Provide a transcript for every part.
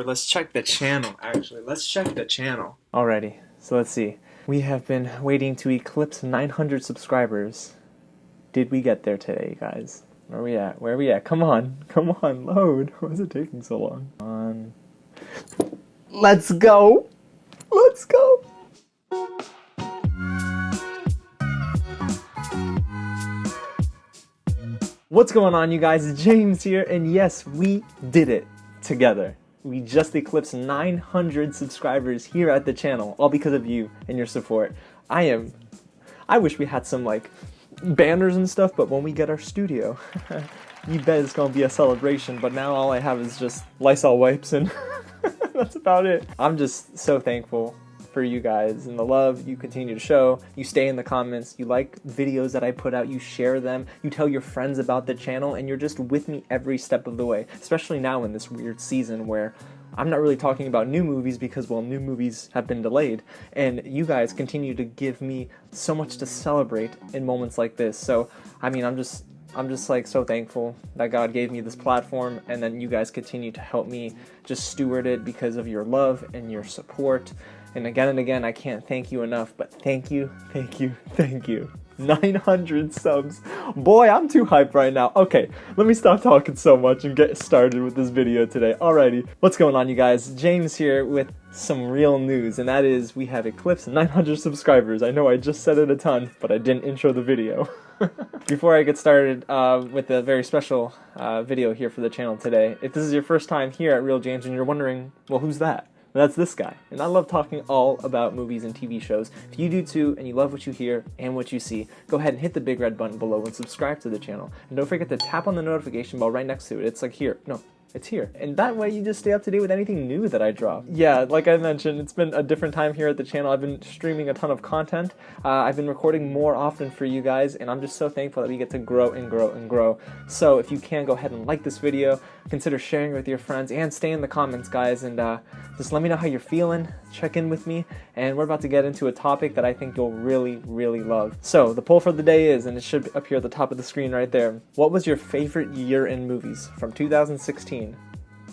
Let's check the channel, actually. Let's check the channel. Alrighty, so let's see. We have been waiting to eclipse 900 subscribers. Did we get there today, guys? Where are we at? Where are we at? Come on, load. Why is it taking so long? Let's go! Let's go! What's going on, you guys? James here, and yes, we did it together. We just eclipsed 900 subscribers here at the channel, all because of you and your support. I wish we had some, like, banners and stuff, but when we get our studio, you bet it's gonna be a celebration, but now all I have is just Lysol wipes, and that's about it. I'm just so thankful for you guys and the love you continue to show. You stay in the comments, you like videos that I put out, you share them, you tell your friends about the channel, and you're just with me every step of the way, especially now in this weird season where I'm not really talking about new movies because, well, new movies have been delayed, and you guys continue to give me so much to celebrate in moments like this. So, I mean, I'm just like so thankful that God gave me this platform, and then you guys continue to help me just steward it because of your love and your support. And again, I can't thank you enough, but thank you. 900 subs. Boy, I'm too hyped right now. Okay, let me stop talking so much and get started with this video today. Alrighty, what's going on, you guys? James here with some real news, and that is we have eclipsed 900 subscribers. I know I just said it a ton, but I didn't intro the video. Before I get started with a very special video here for the channel today, if this is your first time here at Real James and you're wondering, well, who's that? That's this guy, and I love talking all about movies and TV shows. If you do too, and you love what you hear and what you see, go ahead and hit the big red button below and subscribe to the channel. And don't forget to tap on the notification bell right next to it. It's like here. No, it's here. And that way you just stay up to date with anything new that I drop. Yeah, like I mentioned, it's been a different time here at the channel. I've been streaming a ton of content. I've been recording more often for you guys, and I'm just so thankful that we get to grow and grow and grow. So if you can, go ahead and like this video, consider sharing it with your friends, and stay in the comments, guys, and just let me know how you're feeling, check in with me, and we're about to get into a topic that I think you'll really, really love. So the poll for the day is, and it should appear at the top of the screen right there, what was your favorite year in movies from 2016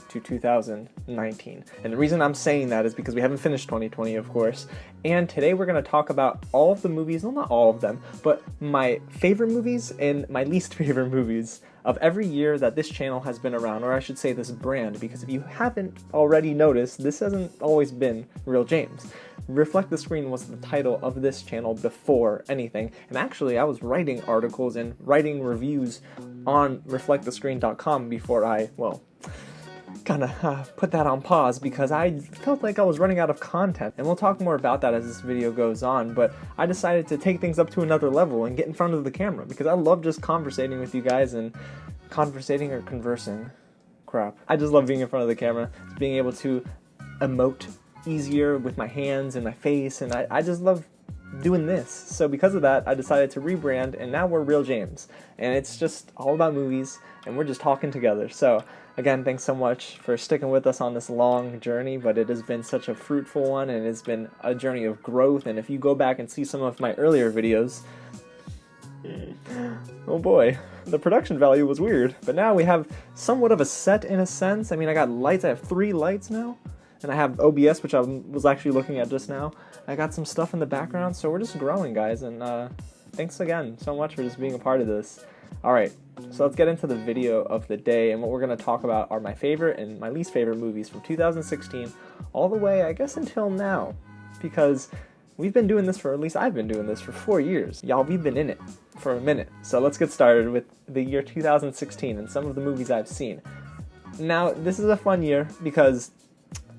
to 2019? And the reason I'm saying that is because we haven't finished 2020, of course, and today we're going to talk about all of the movies, well, not all of them, but my favorite movies and my least favorite movies of every year that this channel has been around, or I should say this brand, because if you haven't already noticed, this hasn't always been Real James. Reflect the Screen was the title of this channel before anything, and actually I was writing articles and writing reviews on reflectthescreen.com before I, well, kind of put that on pause because I felt like I was running out of content, and we'll talk more about that as this video goes on, but I decided to take things up to another level and get in front of the camera because I love just conversating with you guys and conversating or conversing. Crap. I just love being in front of the camera, being able to emote easier with my hands and my face, and I just love doing this. So because of that, I decided to rebrand, and now we're Real James, and it's just all about movies, and we're just talking together. So again, thanks so much for sticking with us on this long journey, but it has been such a fruitful one, and it's been a journey of growth. And if you go back and see some of my earlier videos, oh boy, the production value was weird. But now we have somewhat of a set in a sense. I mean, I got lights, I have 3 lights now, and I have OBS, which I was actually looking at just now. I got some stuff in the background, so we're just growing, guys, and thanks again so much for just being a part of this. Alright, so let's get into the video of the day, and what we're going to talk about are my favorite and my least favorite movies from 2016 all the way, I guess, until now, because we've been doing this for, at least I've been doing this for 4 years. Y'all, we've been in it for a minute. So let's get started with the year 2016 and some of the movies I've seen. Now, this is a fun year because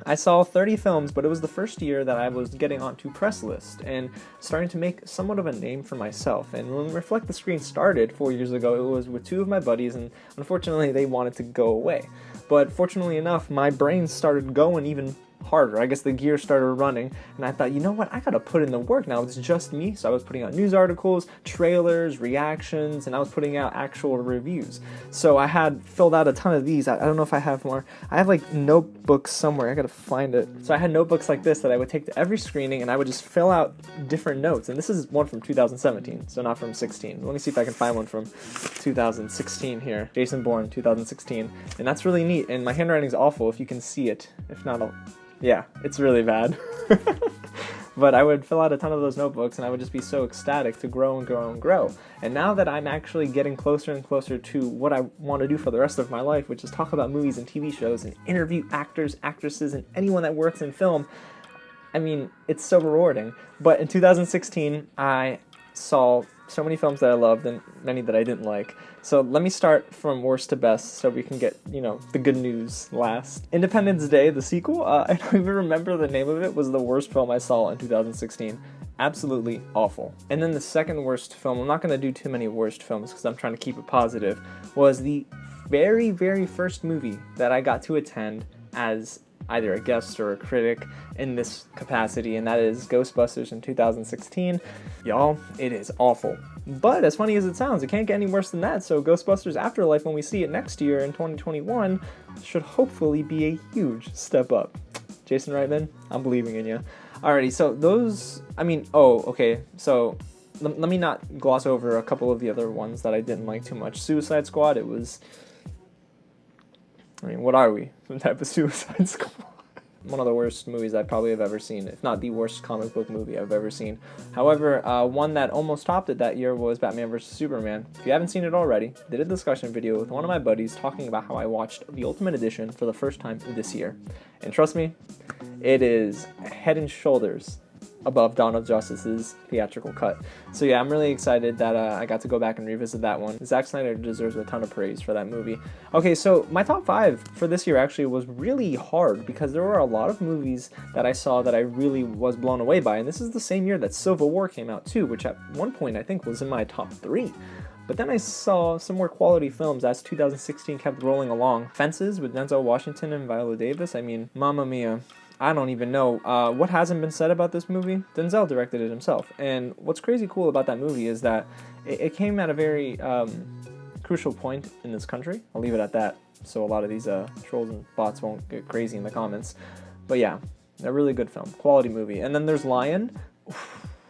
I saw 30 films, but it was the first year that I was getting onto Press List and starting to make somewhat of a name for myself. And when Reflect the Screen started 4 years ago, it was with 2 of my buddies, and unfortunately they wanted to go away. But fortunately enough, my brain started going even harder. I guess the gears started running, and I thought, you know what, I gotta put in the work now. It's just me, so I was putting out news articles, trailers, reactions, and I was putting out actual reviews. So I had filled out a ton of these. I don't know if I have more. I have like notebooks somewhere. I gotta find it. So I had notebooks like this that I would take to every screening, and I would just fill out different notes. And this is one from 2017, so not from 16. Let me see if I can find one from 2016 here. Jason Bourne, 2016. And that's really neat. And my handwriting's awful if you can see it. If not, yeah, it's really bad. But I would fill out a ton of those notebooks, and I would just be so ecstatic to grow and grow and grow. And now that I'm actually getting closer and closer to what I want to do for the rest of my life, which is talk about movies and TV shows and interview actors, actresses, and anyone that works in film, I mean, it's so rewarding. But in 2016, I saw so many films that I loved and many that I didn't like. So let me start from worst to best so we can get, the good news last. Independence Day, the sequel, I don't even remember the name of it, was the worst film I saw in 2016. Absolutely awful. And then the second worst film, I'm not going to do too many worst films because I'm trying to keep it positive, was the very, very first movie that I got to attend as either a guest or a critic in this capacity, and that is Ghostbusters in 2016. Y'all, it is awful. But as funny as it sounds, it can't get any worse than that, so Ghostbusters Afterlife, when we see it next year in 2021, should hopefully be a huge step up. Jason Reitman, I'm believing in you. Alrighty, so so let me not gloss over a couple of the other ones that I didn't like too much. Suicide Squad, what are we? Some type of Suicide Squad. One of the worst movies I probably have ever seen, if not the worst comic book movie I've ever seen. However, one that almost topped it that year was Batman vs. Superman. If you haven't seen it already, did a discussion video with one of my buddies talking about how I watched the Ultimate Edition for the first time this year. And trust me, it is head and shoulders above Dawn of Justice's theatrical cut. So yeah, I'm really excited that I got to go back and revisit that one. Zack Snyder deserves a ton of praise for that movie. Okay, so my top 5 for this year actually was really hard because there were a lot of movies that I saw that I really was blown away by, and this is the same year that Civil War came out too, which at one point I think was in my top 3. But then I saw some more quality films as 2016 kept rolling along. Fences with Denzel Washington and Viola Davis. I mean, Mamma Mia. I don't even know. What hasn't been said about this movie? Denzel directed it himself. And what's crazy cool about that movie is that it came at a very crucial point in this country. I'll leave it at that, so a lot of these trolls and bots won't get crazy in the comments. But yeah, a really good film. Quality movie. And then there's Lion.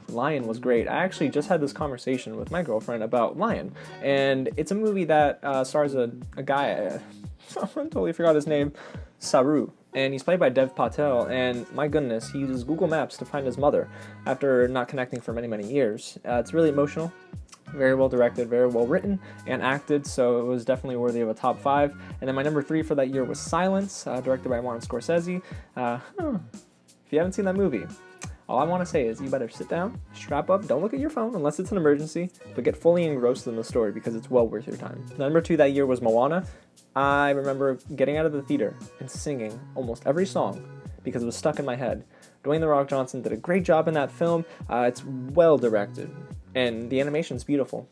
Lion was great. I actually just had this conversation with my girlfriend about Lion. And it's a movie that stars a guy, I totally forgot his name, Saru. And he's played by Dev Patel, and my goodness, he uses Google Maps to find his mother after not connecting for many, many years. It's really emotional, very well directed, very well written, and acted, so it was definitely worthy of a top 5. And then my number 3 for that year was Silence, directed by Martin Scorsese. If you haven't seen that movie, all I want to say is you better sit down, strap up, don't look at your phone unless it's an emergency, but get fully engrossed in the story because it's well worth your time. Number 2 that year was Moana. I remember getting out of the theater and singing almost every song because it was stuck in my head. Dwayne "The Rock" Johnson did a great job in that film. It's well directed, and the animation's beautiful.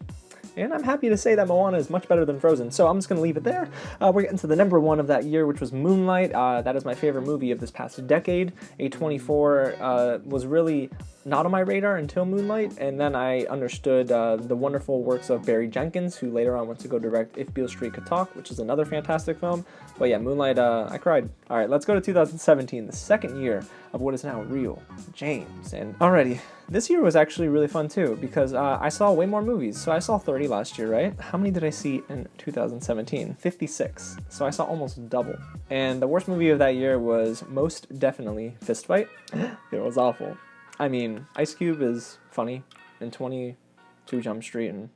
And I'm happy to say that Moana is much better than Frozen, so I'm just going to leave it there. We're getting to the number 1 of that year, which was Moonlight. That is my favorite movie of this past decade. A24 was really not on my radar until Moonlight, and then I understood the wonderful works of Barry Jenkins, who later on went to go direct If Beale Street Could Talk, which is another fantastic film. But yeah, Moonlight, I cried. Alright, let's go to 2017, the second year of what is now Real James. And alrighty, this year was actually really fun too, because I saw way more movies. So I saw 30 last year, right? How many did I see in 2017? 56. So I saw almost double. And the worst movie of that year was most definitely Fist Fight. It was awful. I mean, Ice Cube is funny in 22 Jump Street and,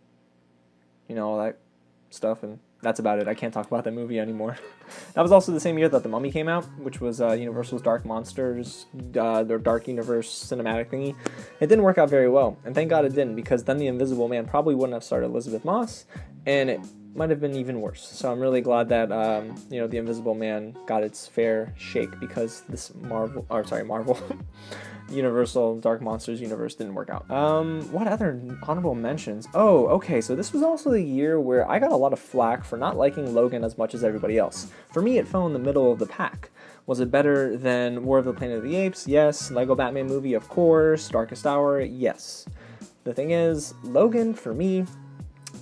all that stuff, and that's about it. I can't talk about that movie anymore. That was also the same year that The Mummy came out, which was Universal's Dark Monsters, their Dark Universe cinematic thingy. It didn't work out very well, and thank God it didn't, because then The Invisible Man probably wouldn't have starred Elizabeth Moss, and it might have been even worse. So I'm really glad that The Invisible Man got its fair shake, because this Marvel Universal Dark Monsters universe didn't work out. What other honorable mentions? Oh, okay, so this was also the year where I got a lot of flack for not liking Logan as much as everybody else. For me, it fell in the middle of the pack. Was it better than War of the Planet of the Apes? Yes. Lego Batman movie, of course. Darkest Hour? Yes. The thing is, Logan, for me,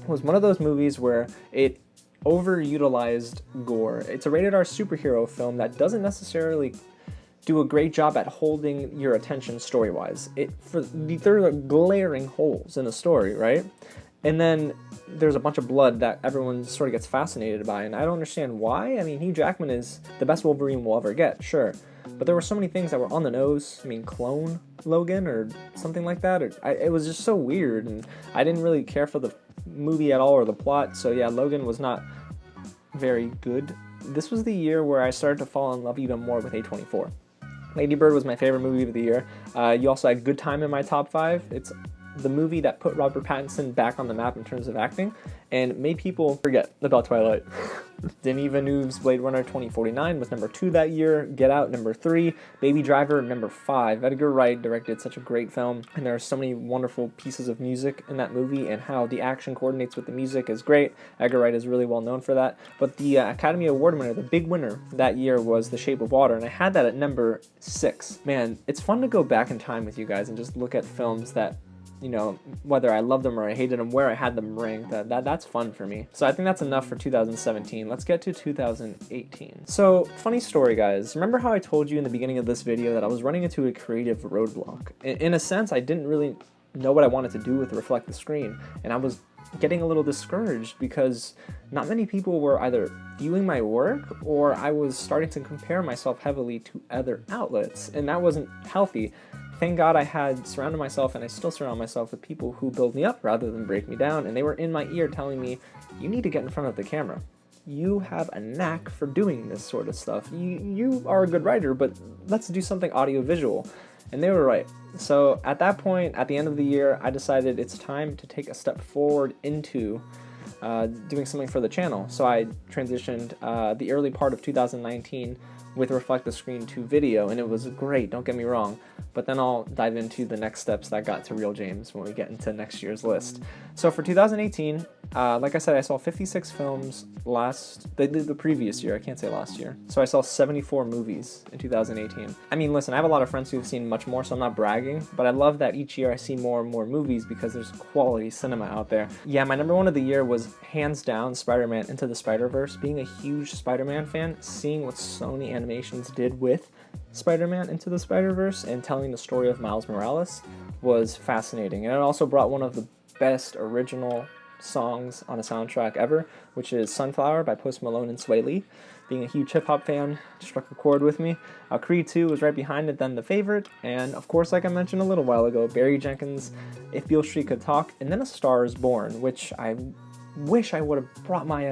was one of those movies where it overutilized gore. It's a rated R superhero film that doesn't necessarily do a great job at holding your attention story-wise. There are glaring holes in the story, right? And then there's a bunch of blood that everyone sort of gets fascinated by, and I don't understand why. I mean, Hugh Jackman is the best Wolverine we'll ever get, sure. But there were so many things that were on the nose. I mean, clone Logan or something like that. It was just so weird, and I didn't really care for the movie at all or the plot. So yeah, Logan was not very good. This was the year where I started to fall in love even more with A24. Lady Bird was my favorite movie of the year. You also had Good Time in my top 5. It's the movie that put Robert Pattinson back on the map in terms of acting and made people forget about Twilight. Denis Villeneuve's Blade Runner 2049 was number 2 that year. Get Out, number 3. Baby Driver, number 5. Edgar Wright directed such a great film, and there are so many wonderful pieces of music in that movie, and how the action coordinates with the music is great. Edgar Wright is really well known for that. But the Academy Award winner, the big winner that year, was The Shape of Water, and I had that at number 6. Man, it's fun to go back in time with you guys and just look at films that, whether I loved them or I hated them, where I had them ranked, that's fun for me. So I think that's enough for 2017. Let's get to 2018. So, funny story, guys. Remember how I told you in the beginning of this video that I was running into a creative roadblock? In a sense, I didn't really know what I wanted to do with Reflect the Screen, and I was getting a little discouraged because not many people were either viewing my work, or I was starting to compare myself heavily to other outlets, and that wasn't healthy. Thank God I had surrounded myself, and I still surround myself with people who build me up rather than break me down, and they were in my ear telling me, you need to get in front of the camera. You have a knack for doing this sort of stuff. You are a good writer, but let's do something audiovisual. And they were right. So at that point, at the end of the year, I decided it's time to take a step forward into doing something for the channel. So I transitioned the early part of 2019 with Reflect the Screen to video, and it was great, don't get me wrong. But then I'll dive into the next steps that got to Real James when we get into next year's list. So for 2018, like I said, I saw 56 films the previous year. I can't say last year. So I saw 74 movies in 2018. I mean, listen, I have a lot of friends who've seen much more, so I'm not bragging, but I love that each year I see more and more movies because there's quality cinema out there. Yeah, my number one of the year was hands down Spider-Man Into the Spider-Verse. Being a huge Spider-Man fan, seeing what Sony Animations did with Spider-Man Into the Spider-Verse and telling the story of Miles Morales was fascinating. And it also brought one of the best original songs on a soundtrack ever, which is Sunflower by Post Malone and Sway Lee. Being a huge hip-hop fan, struck a chord with me. Creed 2 was right behind it, then The Favorite, and of course, like I mentioned a little while ago, Barry Jenkins' If Beale Street Could Talk, and then A Star Is Born, which I wish I would have brought my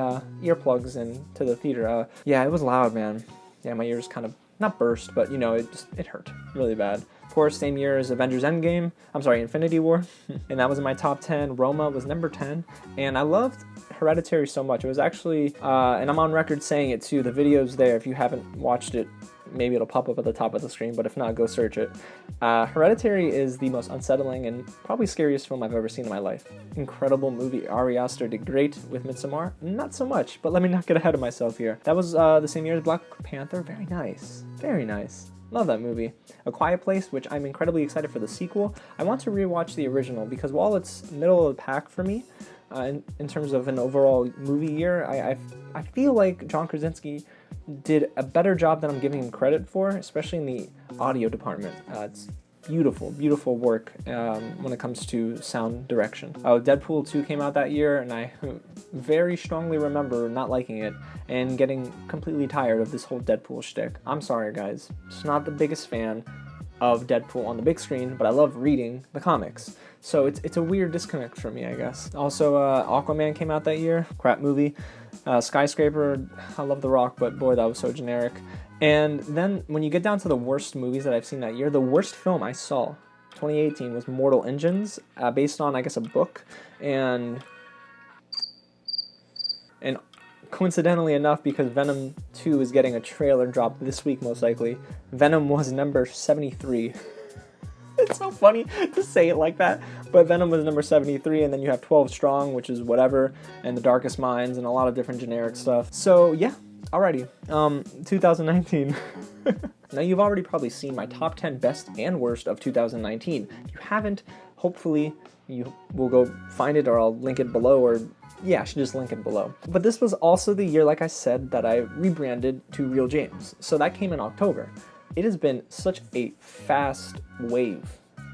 earplugs in to the theater. Yeah, it was loud, man. Yeah, my ears kind of, not burst, but it hurt really bad. Of course, same year as Infinity War, and that was in my top 10. Roma was number 10, and I loved Hereditary so much. It was actually, and I'm on record saying it too, the video's there. If you haven't watched it, maybe it'll pop up at the top of the screen, but if not, go search it. Hereditary is the most unsettling and probably scariest film I've ever seen in my life. Incredible movie. Ari Aster did great with Midsommar. Not so much, but let me not get ahead of myself here. That was the same year as Black Panther. Very nice. Very nice. Love that movie. A Quiet Place, which I'm incredibly excited for the sequel. I want to rewatch the original because while it's middle of the pack for me, in terms of an overall movie year, I feel like John Krasinski did a better job than I'm giving him credit for, especially in the audio department. It's beautiful, beautiful work when it comes to sound direction. Deadpool 2 came out that year, and I very strongly remember not liking it and getting completely tired of this whole Deadpool shtick. I'm sorry, guys. Just not the biggest fan of Deadpool on the big screen, but I love reading the comics. So it's a weird disconnect for me, I guess. Also, Aquaman came out that year. Crap movie. Skyscraper, I love The Rock, but boy, that was so generic. And then when you get down to the worst movies that I've seen that year, the worst film I saw, 2018, was Mortal Engines, based on, I guess, a book. And And coincidentally enough, because Venom 2 is getting a trailer drop this week most likely, Venom was number 73. It's so funny to say it like that, but Venom was number 73, and then you have 12 Strong, which is whatever, and The Darkest Minds, and a lot of different generic stuff. So yeah, alrighty, 2019. Now you've already probably seen my top 10 best and worst of 2019. If you haven't, hopefully you will go find it, or I'll link it below, or yeah, I should just link it below. But this was also the year, like I said, that I rebranded to Real James. So that came in October. It has been such a fast wave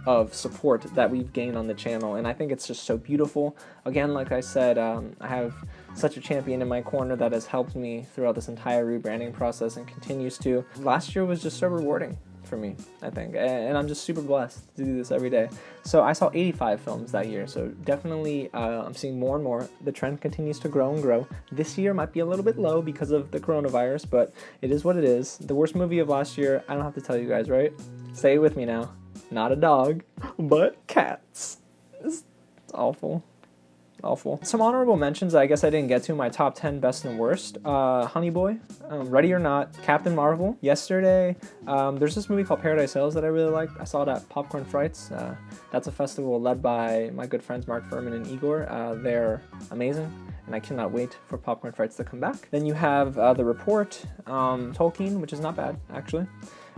of support that we've gained on the channel, and I think it's just so beautiful. Again, like I said, I have such a champion in my corner that has helped me throughout this entire rebranding process and continues to. Last year was just so rewarding for me, I think, and I'm just super blessed to do this every day. So I saw 85 films that year, so definitely I'm seeing more and more. The trend continues to grow and grow. This year might be a little bit low because of the coronavirus, but it is what it is. The worst movie of last year, I don't have to tell you guys, right? Say it with me now. Not a dog, but cats. It's awful. Awful. Some honorable mentions I guess I didn't get to, my top 10 best and worst. Honey Boy, Ready or Not, Captain Marvel, Yesterday. There's this movie called Paradise Hills that I really liked. I saw it at Popcorn Frights. That's a festival led by my good friends Mark Furman and Igor. They're amazing, and I cannot wait for Popcorn Frights to come back. Then you have The Report, Tolkien, which is not bad, actually.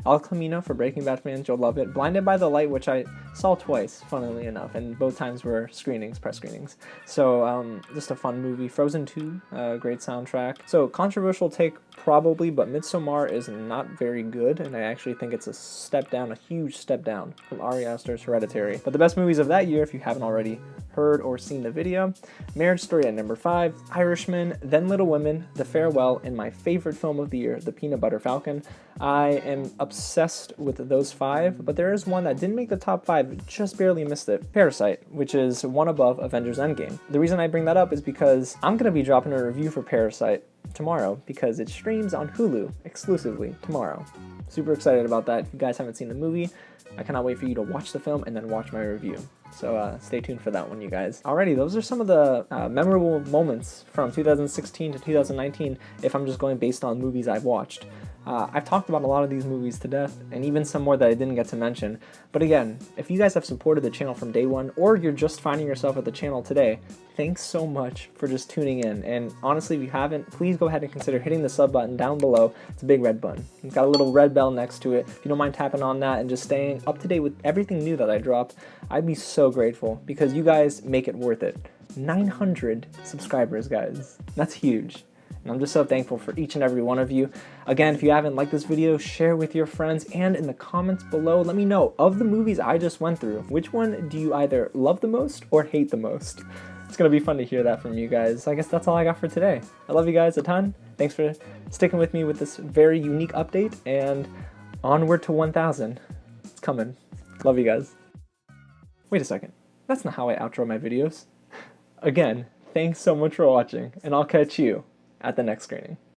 El Camino for Breaking Bad fans, you'll love it. Blinded by the Light, which I saw twice, funnily enough, and both times were screenings, press screenings. So just a fun movie. Frozen 2, great soundtrack. So controversial take probably, but Midsommar is not very good, and I actually think it's a step down, a huge step down from Ari Aster's Hereditary. But the best movies of that year, if you haven't already heard or seen the video: Marriage Story at number 5, Irishman, then Little Women, The Farewell, and my favorite film of the year, The Peanut Butter Falcon. I am obsessed with those 5, but there is one that didn't make the top 5, just barely missed it. Parasite, which is one above Avengers Endgame. The reason I bring that up is because I'm going to be dropping a review for Parasite tomorrow, because it streams on Hulu exclusively tomorrow. Super excited about that. If you guys haven't seen the movie, I cannot wait for you to watch the film and then watch my review. So stay tuned for that one, you guys. Alrighty, those are some of the memorable moments from 2016 to 2019, if I'm just going based on movies I've watched. I've talked about a lot of these movies to death, and even some more that I didn't get to mention. But again, if you guys have supported the channel from day one, or you're just finding yourself at the channel today, thanks so much for just tuning in. And honestly, if you haven't, please go ahead and consider hitting the sub button down below. It's a big red button. It's got a little red bell next to it. If you don't mind tapping on that and just staying up to date with everything new that I drop, I'd be so grateful, because you guys make it worth it. 900 subscribers, guys. That's huge. And I'm just so thankful for each and every one of you. Again, if you haven't liked this video, share with your friends, and in the comments below, let me know, of the movies I just went through, which one do you either love the most or hate the most? It's going to be fun to hear that from you guys. I guess that's all I got for today. I love you guys a ton. Thanks for sticking with me with this very unique update, and onward to 1,000. It's coming. Love you guys. Wait a second. That's not how I outro my videos. Again, thanks so much for watching, and I'll catch you at the next screening.